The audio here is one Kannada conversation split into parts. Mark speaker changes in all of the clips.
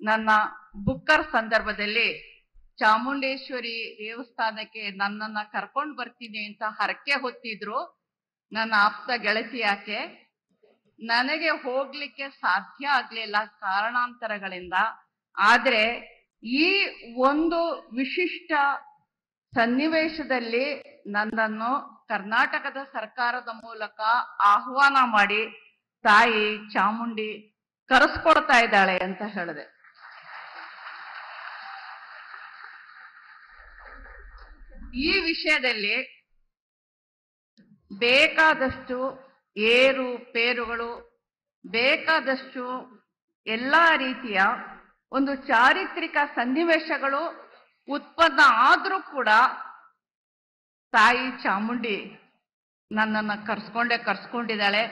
Speaker 1: ನನ್ನ ಬುಕ್ಕರ್ ಸಂದರ್ಭದಲ್ಲಿ ಚಾಮುಂಡೇಶ್ವರಿ ದೇವಸ್ಥಾನಕ್ಕೆ ನನ್ನನ್ನ ಕರ್ಕೊಂಡು ಬರ್ತೀನಿ ಅಂತ ಹರಕೆ ಹೊತ್ತಿದ್ರು ನನ್ನ ಆಪ್ತ ಗೆಳತಿ ಆಕೆ. ನನಗೆ ಹೋಗ್ಲಿಕ್ಕೆ ಸಾಧ್ಯ ಆಗ್ಲಿಲ್ಲ ಕಾರಣಾಂತರಗಳಿಂದ. ಆದ್ರೆ ಈ ಒಂದು ವಿಶಿಷ್ಟ ಸನ್ನಿವೇಶದಲ್ಲಿ ನನ್ನನ್ನು ಕರ್ನಾಟಕದ ಸರ್ಕಾರದ ಮೂಲಕ ಆಹ್ವಾನ ಮಾಡಿ ತಾಯಿ ಚಾಮುಂಡಿ ಕರೆಸ್ಕೊಡ್ತಾ ಇದ್ದಾಳೆ ಅಂತ ಹೇಳಿದೆ. ಈ ವಿಷಯದಲ್ಲಿ ಬೇಕಾದಷ್ಟು ಏರು ಪೇರುಗಳು, ಬೇಕಾದಷ್ಟು ಎಲ್ಲಾ ರೀತಿಯ ಒಂದು ಚಾರಿತ್ರಿಕ ಸನ್ನಿವೇಶಗಳು ಉತ್ಪನ್ನ ಆದ್ರೂ ಕೂಡ ತಾಯಿ ಚಾಮುಂಡಿ ನನ್ನನ್ನು ಕರ್ಸ್ಕೊಂಡಿದ್ದಾಳೆ.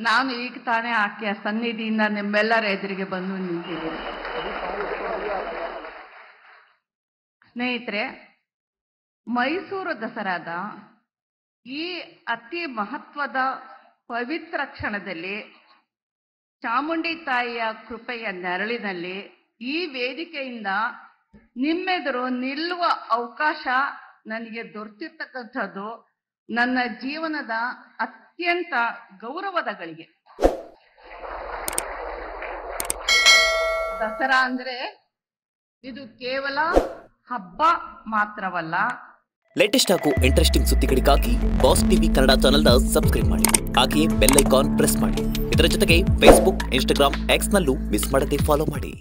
Speaker 1: ನಾನು ಈಗ ತಾನೇ ಆಕೆಯ ಸನ್ನಿಧಿಯಿಂದ ನಿಮ್ಮೆಲ್ಲರ ಎದುರಿಗೆ ಬಂದು ನಿಂತಿದ್ದೀನಿ. ಸ್ನೇಹಿತರೆ, ಮೈಸೂರು ದಸರಾದ ಈ ಅತಿ ಮಹತ್ವದ ಪವಿತ್ರ ಕ್ಷಣದಲ್ಲಿ ಚಾಮುಂಡಿ ತಾಯಿಯ ಕೃಪೆಯ ನೆರಳಿನಲ್ಲಿ ಈ ವೇದಿಕೆಯಿಂದ ನಿಮ್ಮೆದುರು ನಿಲ್ಲುವ ಅವಕಾಶ ನನಗೆ ದೊರೆತಿರ್ತಕ್ಕಂಥದ್ದು ನನ್ನ ಜೀವನದ ಅತ್ಯಂತ ಗೌರವದ ಗಳಿಗೆ. ದಸರಾ ಅಂದ್ರೆ ಇದು ಕೇವಲ ಹಬ್ಬ ಮಾತ್ರವಲ್ಲ.
Speaker 2: ಲೇಟೆಸ್ಟ್ ಹಾಗೂ ಇಂಟ್ರೆಸ್ಟಿಂಗ್ ಸುದ್ದಿಗಳಿಗಾಗಿ ಬಾಸ್ ಟಿವಿ ಕನ್ನಡ ಚಾನೆಲ್ನ ಸಬ್ಸ್ಕ್ರೈಬ್ ಮಾಡಿ. ಹಾಗೆಯೇ ಬೆಲ್ ಐಕಾನ್ ಪ್ರೆಸ್ ಮಾಡಿ. ಇದರ ಜೊತೆಗೆ ಫೇಸ್ಬುಕ್, ಇನ್ಸ್ಟಾಗ್ರಾಮ್, ಎಕ್ಸ್ ನಲ್ಲೂ ಮಿಸ್ ಮಾಡದೆ ಫಾಲೋ ಮಾಡಿ.